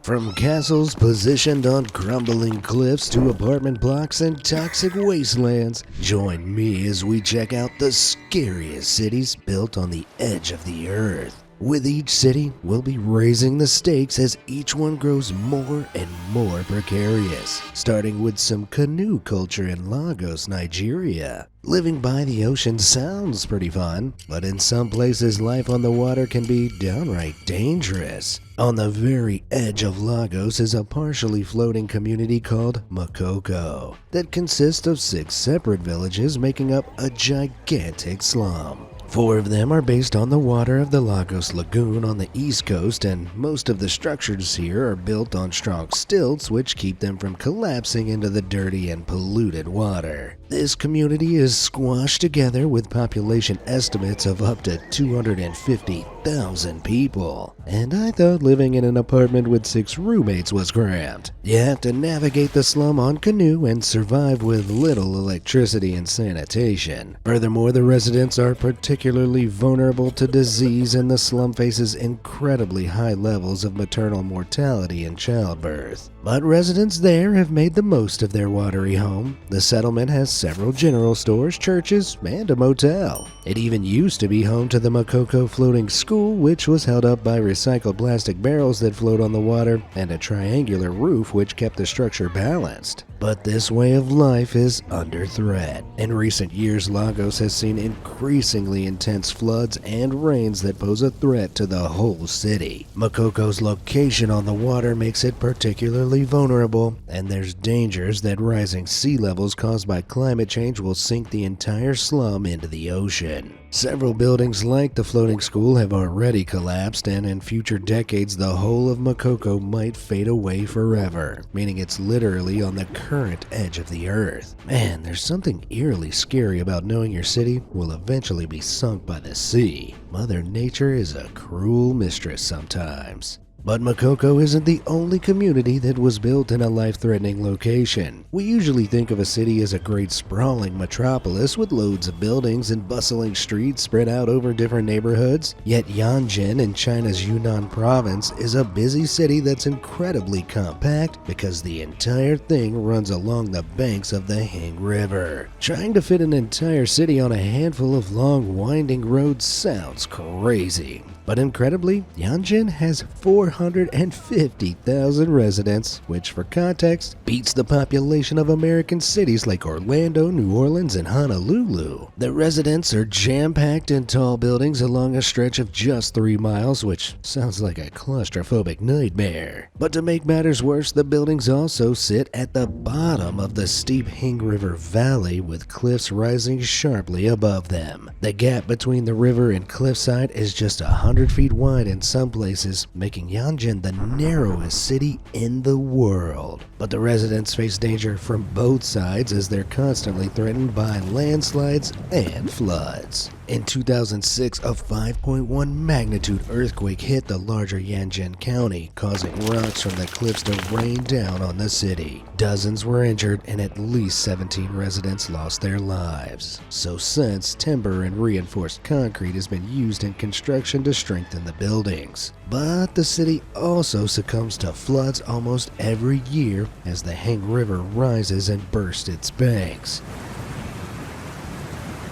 From castles positioned on crumbling cliffs to apartment blocks and toxic wastelands, join me as we check out the scariest cities built on the edge of the earth. With each city, we'll be raising the stakes as each one grows more and more precarious, starting with some canoe culture in Lagos, Nigeria. Living by the ocean sounds pretty fun, but in some places life on the water can be downright dangerous. On the very edge of Lagos is a partially floating community called Makoko that consists of 6 separate villages making up a gigantic slum. 4 of them are based on the water of the Lagos Lagoon on the east coast, and most of the structures here are built on strong stilts which keep them from collapsing into the dirty and polluted water. This community is squashed together with population estimates of up to 250,000 people. And I thought living in an apartment with 6 roommates was cramped. You have to navigate the slum on canoe and survive with little electricity and sanitation. Furthermore, the residents are particularly vulnerable to disease, and the slum faces incredibly high levels of maternal mortality and childbirth. But residents there have made the most of their watery home. The settlement has several general stores, churches, and a motel. It even used to be home to the Makoko Floating School, which was held up by recycled plastic barrels that float on the water and a triangular roof which kept the structure balanced. But this way of life is under threat. In recent years, Lagos has seen increasingly intense floods and rains that pose a threat to the whole city. Makoko's location on the water makes it particularly vulnerable, and there's dangers that rising sea levels caused by climate change will sink the entire slum into the ocean. Several buildings like the floating school have already collapsed, and in future decades the whole of Makoko might fade away forever, meaning it's literally on the current edge of the earth. Man, there's something eerily scary about knowing your city will eventually be sunk by the sea. Mother Nature is a cruel mistress sometimes. But Makoko isn't the only community that was built in a life-threatening location. We usually think of a city as a great sprawling metropolis with loads of buildings and bustling streets spread out over different neighborhoods. Yet Yanjin in China's Yunnan province is a busy city that's incredibly compact because the entire thing runs along the banks of the Hing River. Trying to fit an entire city on a handful of long winding roads sounds crazy. But incredibly, Yanjin has 450,000 residents, which for context beats the population of American cities like Orlando, New Orleans, and Honolulu. The residents are jam-packed in tall buildings along a stretch of just 3 miles, which sounds like a claustrophobic nightmare. But to make matters worse, the buildings also sit at the bottom of the steep Hing River Valley with cliffs rising sharply above them. The gap between the river and cliffside is just 100 feet wide in some places, making Yanjin the narrowest city in the world. But the residents face danger from both sides as they're constantly threatened by landslides and floods. In 2006, a 5.1 magnitude earthquake hit the larger Yanjin County, causing rocks from the cliffs to rain down on the city. Dozens were injured and at least 17 residents lost their lives. So since, timber and reinforced concrete has been used in construction to strengthen the buildings. But the city also succumbs to floods almost every year as the Hing River rises and bursts its banks.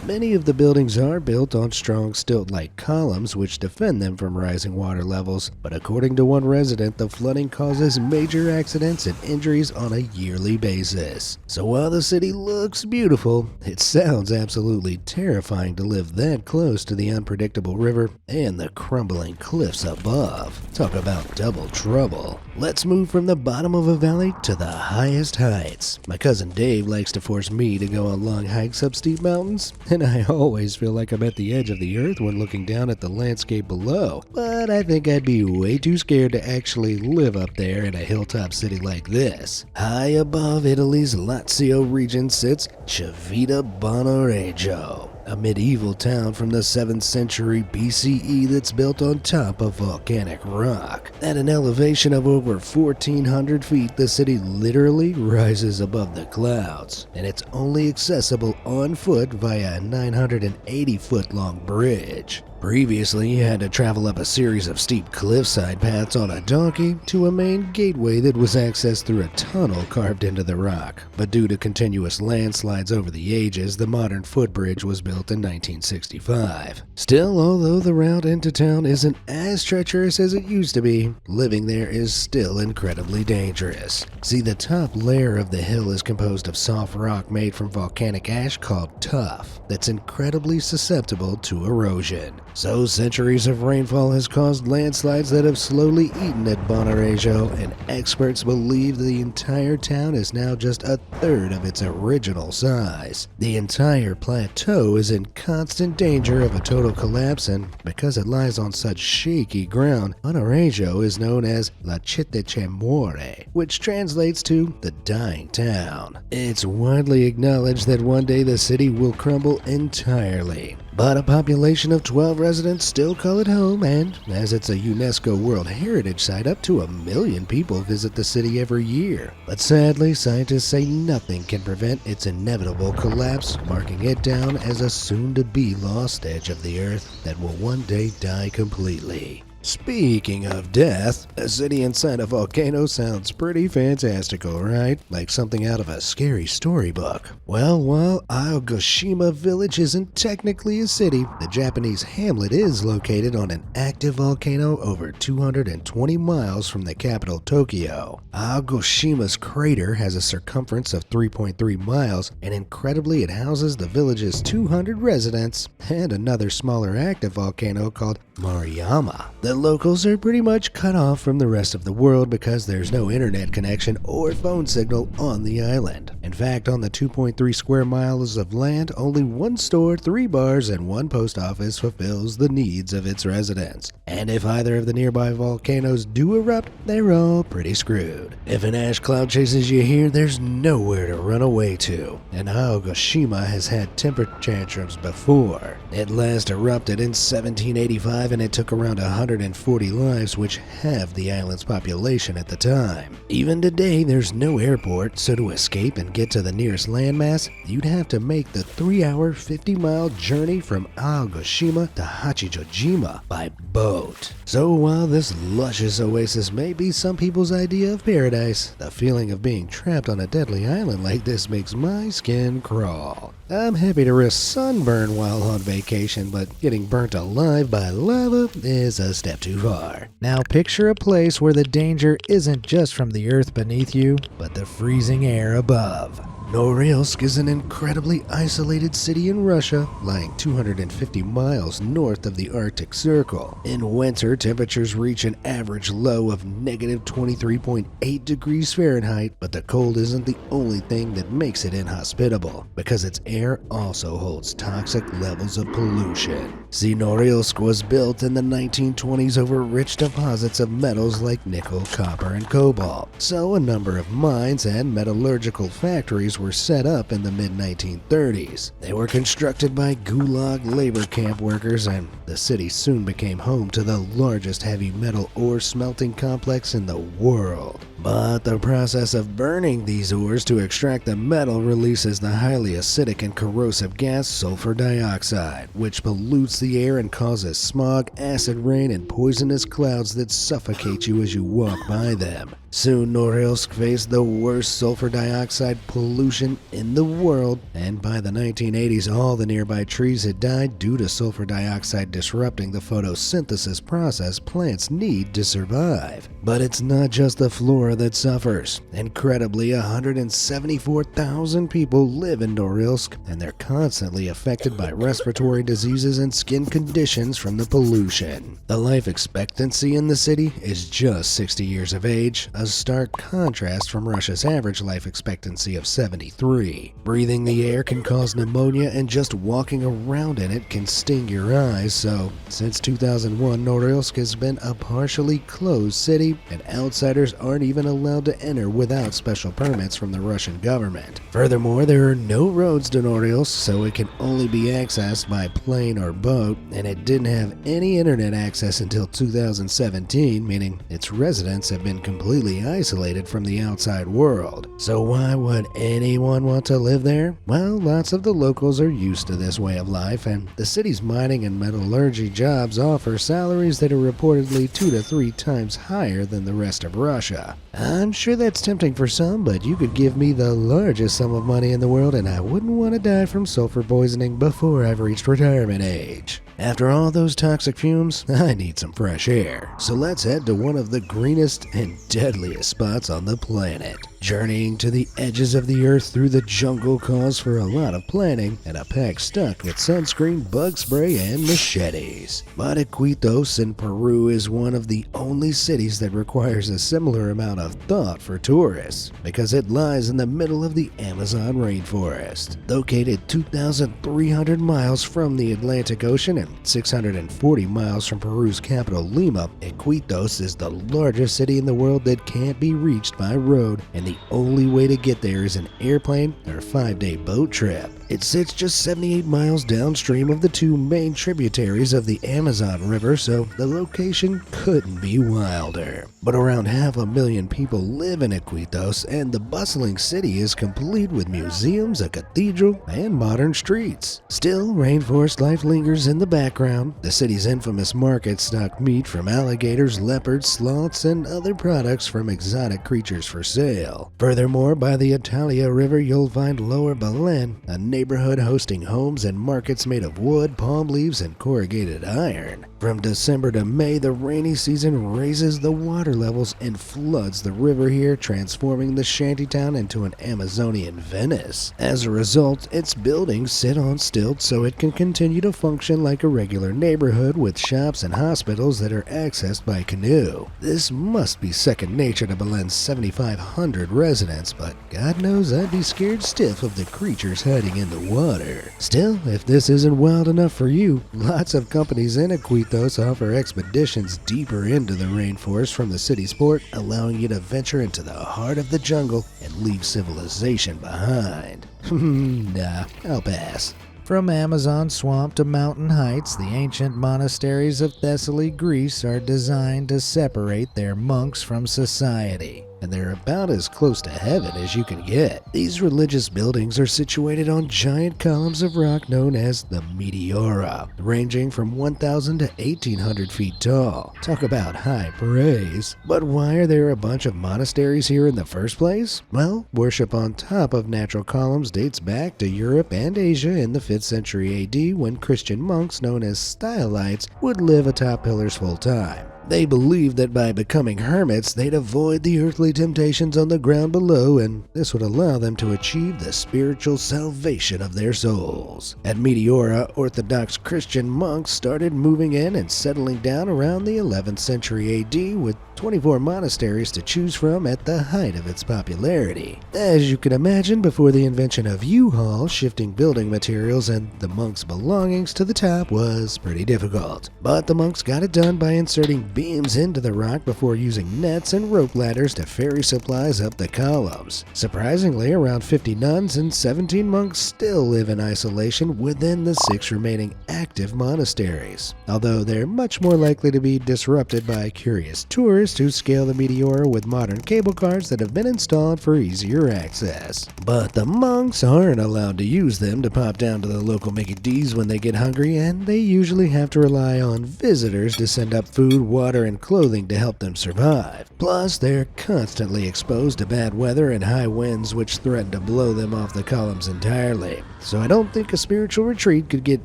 Many of the buildings are built on strong stilt-like columns which defend them from rising water levels, but according to one resident, the flooding causes major accidents and injuries on a yearly basis. So while the city looks beautiful, it sounds absolutely terrifying to live that close to the unpredictable river and the crumbling cliffs above. Talk about double trouble. Let's move from the bottom of a valley to the highest heights. My cousin Dave likes to force me to go on long hikes up steep mountains, and I always feel like I'm at the edge of the earth when looking down at the landscape below. But I think I'd be way too scared to actually live up there in a hilltop city like this. High above Italy's Lazio region sits Civita Bonareggio, a medieval town from the 7th century BCE that's built on top of volcanic rock. At an elevation of over 1,400 feet, the city literally rises above the clouds, and it's only accessible on foot via a 980-foot-long bridge. Previously, you had to travel up a series of steep cliffside paths on a donkey to a main gateway that was accessed through a tunnel carved into the rock. But due to continuous landslides over the ages, the modern footbridge was built in 1965. Still, although the route into town isn't as treacherous as it used to be, living there is still incredibly dangerous. See, the top layer of the hill is composed of soft rock made from volcanic ash called tuff that's incredibly susceptible to erosion. So centuries of rainfall has caused landslides that have slowly eaten at Bonarejo, and experts believe the entire town is now just a third of its original size. The entire plateau is in constant danger of a total collapse, and because it lies on such shaky ground, Bonarejo is known as La Città che muore, which translates to the dying town. It's widely acknowledged that one day the city will crumble entirely. But a population of 12 residents still call it home, and as it's a UNESCO World Heritage Site, up to 1 million people visit the city every year. But sadly, scientists say nothing can prevent its inevitable collapse, marking it down as a soon-to-be lost edge of the earth that will one day die completely. Speaking of death, a city inside a volcano sounds pretty fantastical, right? Like something out of a scary storybook. Well, while Aogoshima Village isn't technically a city, the Japanese hamlet is located on an active volcano over 220 miles from the capital Tokyo. Aogoshima's crater has a circumference of 3.3 miles, and incredibly it houses the village's 200 residents and another smaller active volcano called Maruyama. The locals are pretty much cut off from the rest of the world because there's no internet connection or phone signal on the island. In fact, on the 2.3 square miles of land, only one store, 3 bars, and 1 post office fulfills the needs of its residents. And if either of the nearby volcanoes do erupt, they're all pretty screwed. If an ash cloud chases you here, there's nowhere to run away to. And Aogoshima has had temper tantrums before. It last erupted in 1785, and it took around 140 lives, which halved the island's population at the time. Even today, there's no airport, so to escape and get to the nearest landmass, you'd have to make the 3-hour, 50-mile journey from Aogoshima to Hachijojima by boat. So while this luscious oasis may be some people's idea of paradise, the feeling of being trapped on a deadly island like this makes my skin crawl. I'm happy to risk sunburn while on vacation, but getting burnt alive by lava is a step too far. Now picture a place where the danger isn't just from the earth beneath you, but the freezing air above. Norilsk is an incredibly isolated city in Russia, lying 250 miles north of the Arctic Circle. In winter, temperatures reach an average low of negative 23.8 degrees Fahrenheit, but the cold isn't the only thing that makes it inhospitable, because its air also holds toxic levels of pollution. See, Norilsk was built in the 1920s over rich deposits of metals like nickel, copper, and cobalt. So a number of mines and metallurgical factories were set up in the mid-1930s. They were constructed by Gulag labor camp workers, and the city soon became home to the largest heavy metal ore smelting complex in the world. But the process of burning these ores to extract the metal releases the highly acidic and corrosive gas sulfur dioxide, which pollutes the air and causes smog, acid rain, and poisonous clouds that suffocate you as you walk by them. Soon, Norilsk faced the worst sulfur dioxide pollution in the world, and by the 1980s, all the nearby trees had died due to sulfur dioxide disrupting the photosynthesis process plants need to survive. But it's not just the flora that suffers. Incredibly, 174,000 people live in Norilsk, and they're constantly affected by respiratory diseases and skin conditions from the pollution. The life expectancy in the city is just 60 years of age, a stark contrast from Russia's average life expectancy of 73. Breathing the air can cause pneumonia, and just walking around in it can sting your eyes, so since 2001, Norilsk has been a partially closed city, security, and outsiders aren't even allowed to enter without special permits from the Russian government. Furthermore, there are no roads to Norilsk, so it can only be accessed by plane or boat, and it didn't have any internet access until 2017, meaning its residents have been completely isolated from the outside world. So why would anyone want to live there? Well, lots of the locals are used to this way of life, and the city's mining and metallurgy jobs offer salaries that are reportedly 2 to 3 times higher than the rest of Russia. I'm sure that's tempting for some, but you could give me the largest sum of money in the world and I wouldn't want to die from sulfur poisoning before I've reached retirement age. After all those toxic fumes, I need some fresh air. So let's head to one of the greenest and deadliest spots on the planet. Journeying to the edges of the earth through the jungle calls for a lot of planning and a pack stuffed with sunscreen, bug spray, and machetes. But Iquitos in Peru is one of the only cities that requires a similar amount of thought for tourists, because it lies in the middle of the Amazon rainforest. Located 2,300 miles from the Atlantic Ocean and 640 miles from Peru's capital Lima, Iquitos is the largest city in the world that can't be reached by road, and the only way to get there is an airplane or 5-day boat trip. It sits just 78 miles downstream of the 2 main tributaries of the Amazon River, so the location couldn't be wilder. But around 500,000 people live in Iquitos, and the bustling city is complete with museums, a cathedral, and modern streets. Still, rainforest life lingers in the background. The city's infamous markets stock meat from alligators, leopards, sloths, and other products from exotic creatures for sale. Furthermore, by the Italia River, you'll find Lower Belen, a neighborhood hosting homes and markets made of wood, palm leaves, and corrugated iron. From December to May, the rainy season raises the water levels and floods the river here, transforming the shantytown into an Amazonian Venice. As a result, its buildings sit on stilts so it can continue to function like a regular neighborhood with shops and hospitals that are accessed by canoe. This must be second nature to Belen's 7,500 residents, but God knows I'd be scared stiff of the creatures hiding in the water. Still, if this isn't wild enough for you, lots of companies in Iquitos offer expeditions deeper into the rainforest from the city's port, allowing you to venture into the heart of the jungle and leave civilization behind. Nah, I'll pass. From Amazon swamp to mountain heights, the ancient monasteries of Thessaly, Greece are designed to separate their monks from society, and they're about as close to heaven as you can get. These religious buildings are situated on giant columns of rock known as the Meteora, ranging from 1,000 to 1,800 feet tall. Talk about high praise. But why are there a bunch of monasteries here in the first place? Well, worship on top of natural columns dates back to Europe and Asia in the 5th century AD, when Christian monks known as stylites would live atop pillars full time. They believed that by becoming hermits, they'd avoid the earthly temptations on the ground below, and this would allow them to achieve the spiritual salvation of their souls. At Meteora, Orthodox Christian monks started moving in and settling down around the 11th century AD, with 24 monasteries to choose from at the height of its popularity. As you can imagine, before the invention of U-Haul, shifting building materials and the monks' belongings to the top was pretty difficult. But the monks got it done by inserting beams into the rock before using nets and rope ladders to ferry supplies up the columns. Surprisingly, around 50 nuns and 17 monks still live in isolation within the 6 remaining active monasteries, although they're much more likely to be disrupted by curious tourists who scale the Meteora with modern cable cars that have been installed for easier access. But the monks aren't allowed to use them to pop down to the local Mickey D's when they get hungry, and they usually have to rely on visitors to send up food, water, and clothing to help them survive. Plus, they're constantly exposed to bad weather and high winds which threaten to blow them off the columns entirely. So I don't think a spiritual retreat could get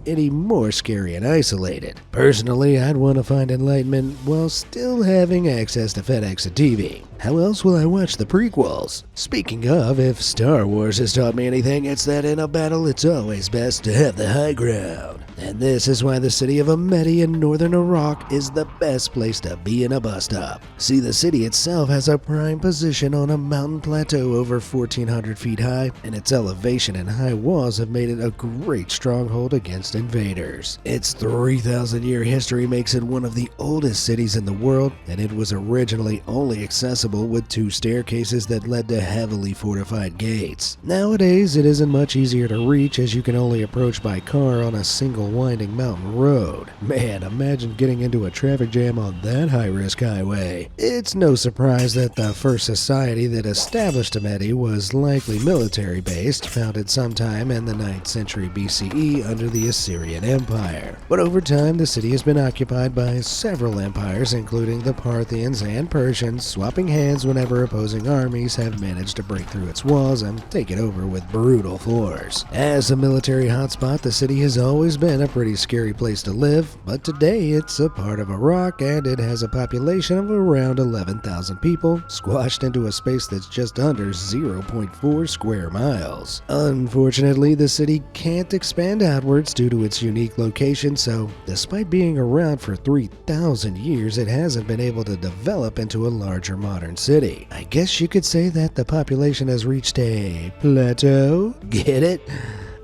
any more scary and isolated. Personally, I'd want to find enlightenment while still having access to FedEx and TV. How else will I watch the prequels? Speaking of, if Star Wars has taught me anything, it's that in a battle it's always best to have the high ground. And this is why the city of Ameti in northern Iraq is the best place to be in a bus stop. See, the city itself has a prime position on a mountain plateau over 1,400 feet high, and its elevation and high walls have made it a great stronghold against invaders. Its 3,000-year history makes it one of the oldest cities in the world, and it was originally only accessible with 2 staircases that led to heavily fortified gates. Nowadays, it isn't much easier to reach as you can only approach by car on a single winding mountain road. Man, imagine getting into a traffic jam on that high-risk highway. It's no surprise that the first society that established Ameti was likely military-based, founded sometime in the 9th century BCE under the Assyrian Empire. But over time, the city has been occupied by several empires, including the Parthians and Persians, swapping hands whenever opposing armies have managed to break through its walls and take it over with brutal force. As a military hotspot, the city has always been a pretty scary place to live, but today it's a part of Iraq and it has a population of around 11,000 people, squashed into a space that's just under 0.4 square miles. Unfortunately, the city can't expand outwards due to its unique location, so despite being around for 3,000 years, it hasn't been able to develop into a larger modern city. I guess you could say that the population has reached a plateau? Get it?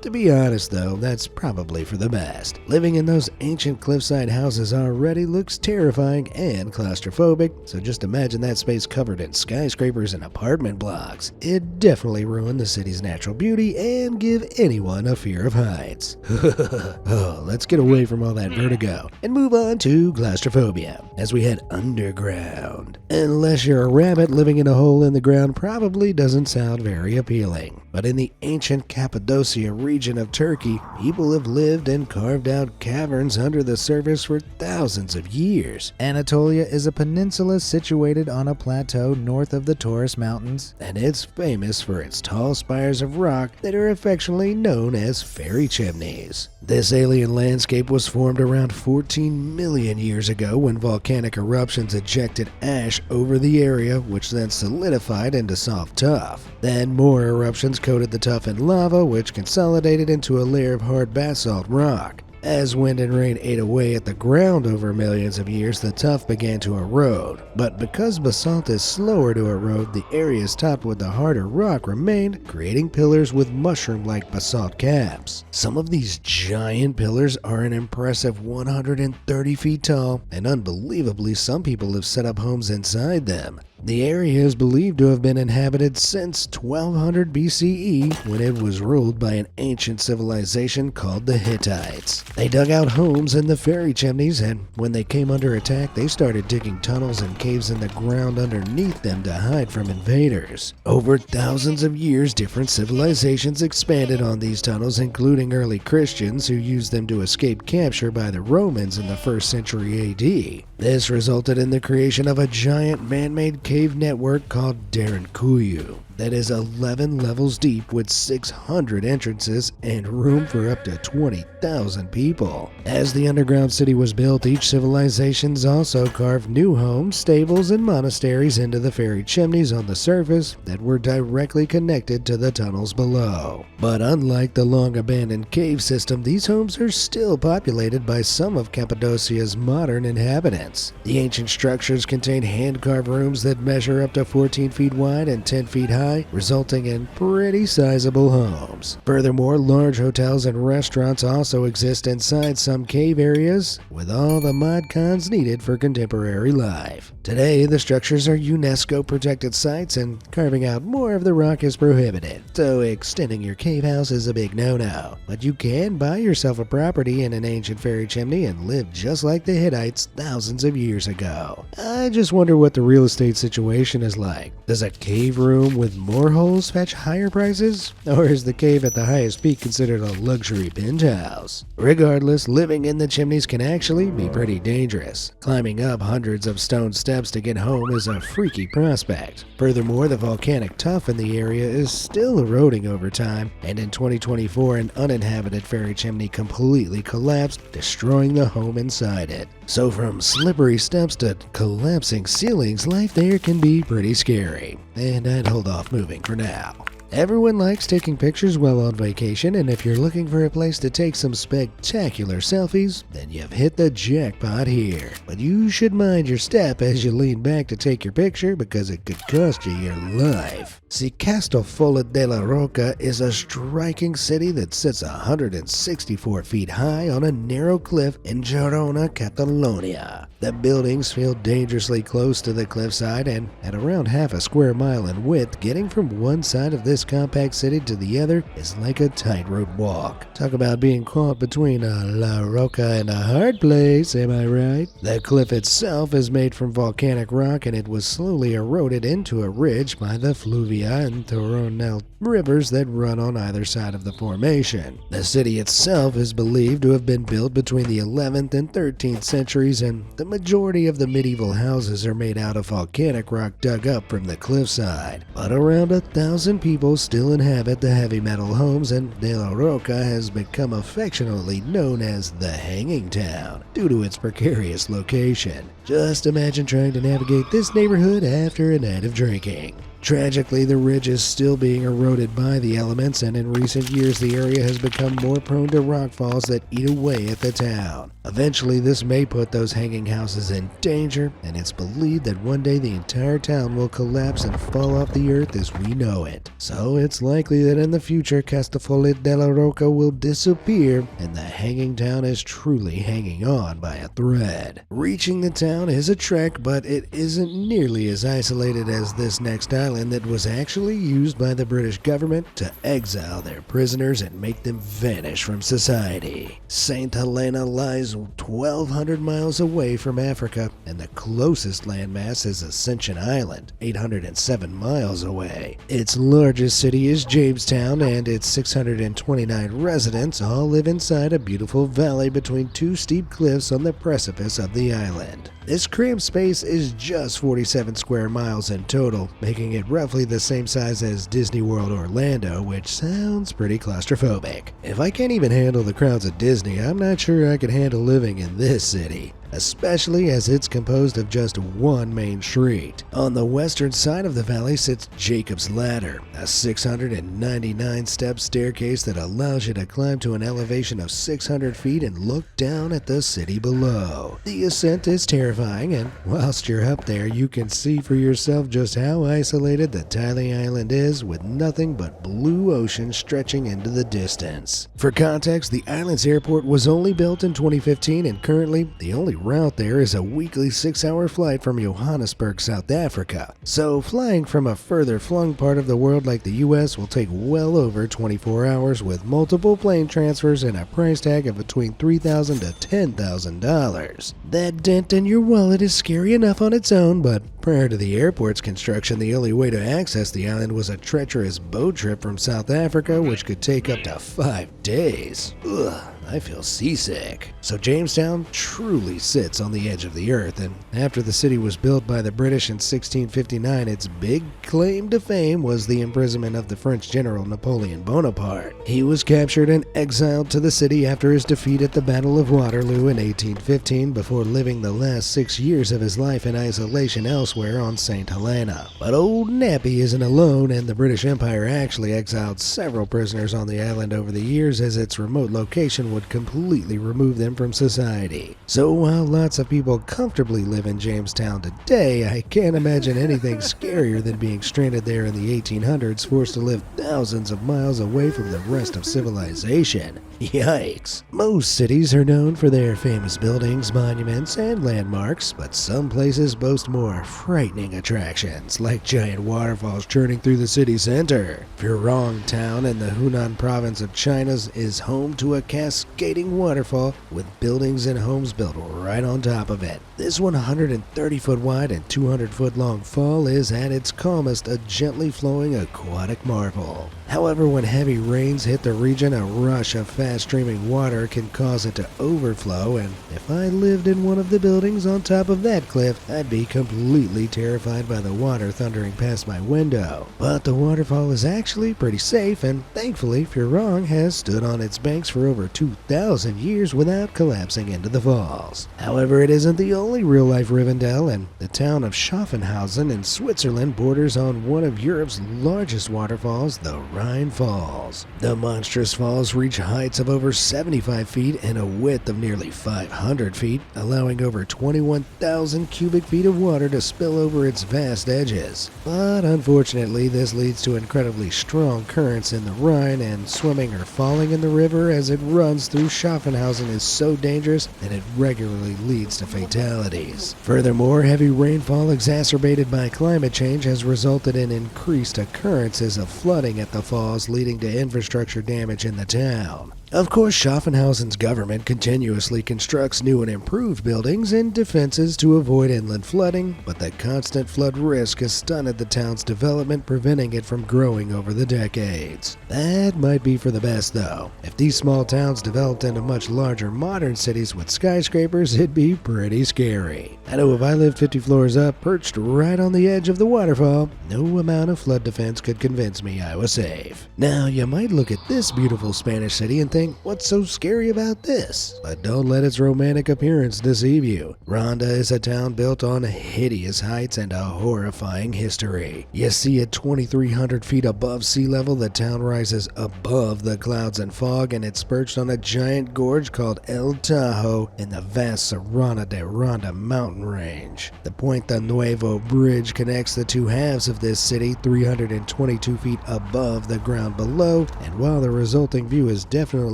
To be honest though, that's probably for the best. Living in those ancient cliffside houses already looks terrifying and claustrophobic, so just imagine that space covered in skyscrapers and apartment blocks. It'd definitely ruin the city's natural beauty and give anyone a fear of heights. Oh, let's get away from all that vertigo and move on to claustrophobia as we head underground. Unless you're a rabbit, living in a hole in the ground probably doesn't sound very appealing. But in the ancient Cappadocia region of Turkey, people have lived and carved out caverns under the surface for thousands of years. Anatolia is a peninsula situated on a plateau north of the Taurus Mountains, And it's famous for its tall spires of rock that are affectionately known as fairy chimneys. This alien landscape was formed around 14 million years ago when volcanic eruptions ejected ash over the area, which then solidified into soft tuff. Then more eruptions coated the tuff in lava, which consolidated into a layer of hard basalt rock. As wind and rain ate away at the ground over millions of years, the tuff began to erode. But because basalt is slower to erode, the areas topped with the harder rock remained, creating pillars with mushroom-like basalt caps. Some of these giant pillars are an impressive 130 feet tall, and unbelievably, some people have set up homes inside them. The area is believed to have been inhabited since 1200 BCE when it was ruled by an ancient civilization called the Hittites. They dug out homes in the fairy chimneys, and when they came under attack, they started digging tunnels and caves in the ground underneath them to hide from invaders. Over thousands of years, different civilizations expanded on these tunnels, including early Christians who used them to escape capture by the Romans in the 1st century AD. This resulted in the creation of a giant man-made cave network called Derinkuyu that is 11 levels deep with 600 entrances and room for up to 20,000 people. As the underground city was built, each civilizations also carved new homes, stables, and monasteries into the fairy chimneys on the surface that were directly connected to the tunnels below. But unlike the long-abandoned cave system, these homes are still populated by some of Cappadocia's modern inhabitants. The ancient structures contain hand-carved rooms that measure up to 14 feet wide and 10 feet high, resulting in pretty sizable homes. Furthermore, large hotels and restaurants also exist inside some cave areas, with all the mod cons needed for contemporary life. Today, the structures are UNESCO protected sites, and carving out more of the rock is prohibited, so extending your cave house is a big no-no. But you can buy yourself a property in an ancient fairy chimney and live just like the Hittites thousands of years ago. I just wonder what the real estate situation is like. Does a cave room with more holes fetch higher prices? Or is the cave at the highest peak considered a luxury penthouse? Regardless, living in the chimneys can actually be pretty dangerous. Climbing up hundreds of stone steps to get home is a freaky prospect. Furthermore, the volcanic tuff in the area is still eroding over time, and in 2024 an uninhabited fairy chimney completely collapsed, destroying the home inside it. So from slippery steps to collapsing ceilings, life there can be pretty scary, and I'd hold off moving for now. Everyone likes taking pictures while on vacation, and if you're looking for a place to take some spectacular selfies, then you've hit the jackpot here. But you should mind your step as you lean back to take your picture because it could cost you your life. See, Castellfollit della Rocca is a striking city that sits 164 feet high on a narrow cliff in Girona, Catalonia. The buildings feel dangerously close to the cliffside, and at around half a square mile in width, getting from one side of this compact city to the other is like a tightrope walk. Talk about being caught between a La Rocca and a hard place, am I right? The cliff itself is made from volcanic rock, and it was slowly eroded into a ridge by the Fluvia and Toronel rivers that run on either side of the formation. The city itself is believed to have been built between the 11th and 13th centuries, and the majority of the medieval houses are made out of volcanic rock dug up from the cliffside. But around 1,000 people still inhabit the heavy metal homes, and De La Rocca has become affectionately known as the Hanging Town due to its precarious location. Just imagine trying to navigate this neighborhood after a night of drinking. Tragically, the ridge is still being eroded by the elements, and in recent years the area has become more prone to rockfalls that eat away at the town. Eventually, this may put those hanging houses in danger, and it's believed that one day the entire town will collapse and fall off the earth as we know it. So it's likely that in the future Castellfollit della Rocca will disappear, and the hanging town is truly hanging on by a thread. Reaching the town is a trek, but it isn't nearly as isolated as this next island that was actually used by the British government to exile their prisoners and make them vanish from society. St. Helena lies 1,200 miles away from Africa, and the closest landmass is Ascension Island, 807 miles away. Its largest city is Jamestown, and its 629 residents all live inside a beautiful valley between two steep cliffs on the precipice of the island. This cramped space is just 47 square miles in total, making it roughly the same size as Disney World Orlando, which sounds pretty claustrophobic. If I can't even handle the crowds at Disney, I'm not sure I could handle living in this city, especially as it's composed of just one main street. On the western side of the valley sits Jacob's Ladder, a 699-step staircase that allows you to climb to an elevation of 600 feet and look down at the city below. The ascent is terrifying, and whilst you're up there, you can see for yourself just how isolated the tiny island is, with nothing but blue ocean stretching into the distance. For context, the island's airport was only built in 2015, and currently the only route there is a weekly 6-hour flight from Johannesburg, South Africa. So flying from a further flung part of the world like the US will take well over 24 hours with multiple plane transfers and a price tag of between $3,000 to $10,000. That dent in your wallet is scary enough on its own, but prior to the airport's construction, the only way to access the island was a treacherous boat trip from South Africa, which could take up to 5 days. Ugh. I feel seasick. So Jamestown truly sits on the edge of the earth, and after the city was built by the British in 1659, its big claim to fame was the imprisonment of the French general Napoleon Bonaparte. He was captured and exiled to the city after his defeat at the Battle of Waterloo in 1815, before living the last 6 years of his life in isolation elsewhere on St. Helena. But old Nappy isn't alone, and the British Empire actually exiled several prisoners on the island over the years, as its remote location would completely remove them from society. So while lots of people comfortably live in Jamestown today, I can't imagine anything scarier than being stranded there in the 1800s, forced to live thousands of miles away from the rest of civilization. Yikes. Most cities are known for their famous buildings, monuments, and landmarks, but some places boast more frightening attractions, like giant waterfalls churning through the city center. Furong Town in the Hunan province of China is home to a cascading waterfall with buildings and homes built right on top of it. This 130-foot wide and 200-foot long fall is at its calmest a gently flowing aquatic marvel. However, when heavy rains hit the region, a rush of fast-streaming water can cause it to overflow, and if I lived in one of the buildings on top of that cliff, I'd be completely terrified by the water thundering past my window. But the waterfall is actually pretty safe, and thankfully, Furong has stood on its banks for over 2,000 years without collapsing into the falls. However, it isn't the only real-life Rivendell, and the town of Schaffenhausen in Switzerland borders on one of Europe's largest waterfalls, the Rhine Falls. The monstrous falls reach heights of over 75 feet and a width of nearly 500 feet, allowing over 21,000 cubic feet of water to spill over its vast edges. But unfortunately, this leads to incredibly strong currents in the Rhine, and swimming or falling in the river as it runs through Schaffenhausen is so dangerous that it regularly leads to fatalities. Furthermore, heavy rainfall exacerbated by climate change has resulted in increased occurrences of flooding at the falls, leading to infrastructure damage in the town. Of course, Schaffenhausen's government continuously constructs new and improved buildings and defenses to avoid inland flooding, but the constant flood risk has stunted the town's development, preventing it from growing over the decades. That might be for the best, though. If these small towns developed into much larger modern cities with skyscrapers, it'd be pretty scary. I know if I lived 50 floors up, perched right on the edge of the waterfall, no amount of flood defense could convince me I was safe. Now, you might look at this beautiful Spanish city and think, what's so scary about this? But don't let its romantic appearance deceive you. Ronda is a town built on hideous heights and a horrifying history. You see, at 2,300 feet above sea level, the town rises above the clouds and fog, and it's perched on a giant gorge called El Tajo in the vast Serrana de Ronda mountain range. The Puente Nuevo Bridge connects the two halves of this city, 322 feet above the ground below, and while the resulting view is definitely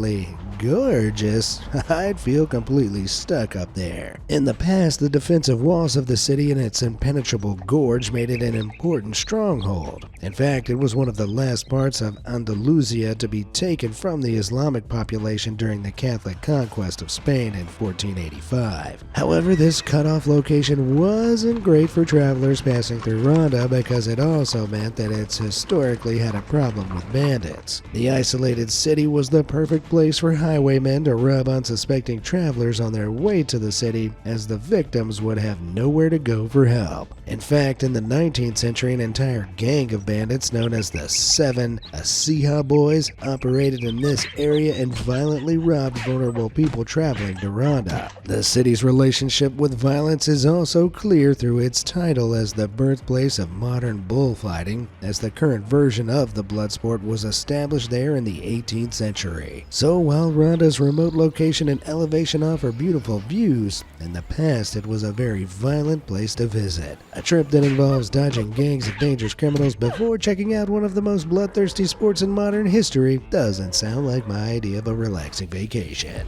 gorgeous, I'd feel completely stuck up there. In the past, the defensive walls of the city and its impenetrable gorge made it an important stronghold. In fact, it was one of the last parts of Andalusia to be taken from the Islamic population during the Catholic conquest of Spain in 1485. However, this cutoff location wasn't great for travelers passing through Ronda because it also meant that it's historically had a problem with bandits. The isolated city was the perfect place for highwaymen to rob unsuspecting travelers on their way to the city, as the victims would have nowhere to go for help. In fact, in the 19th century, an entire gang of bandits known as the Seven Asiha Boys operated in this area and violently robbed vulnerable people traveling to Ronda. The city's relationship with violence is also clear through its title as the birthplace of modern bullfighting, as the current version of the blood sport was established there in the 18th century. So while Ronda's remote location and elevation offer beautiful views, in the past it was a very violent place to visit. A trip that involves dodging gangs of dangerous criminals before checking out one of the most bloodthirsty sports in modern history doesn't sound like my idea of a relaxing vacation.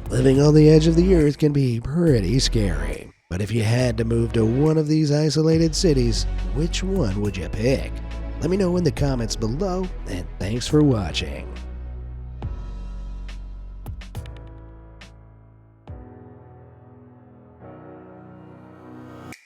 Living on the edge of the earth can be pretty scary, but if you had to move to one of these isolated cities, which one would you pick? Let me know in the comments below, and thanks for watching.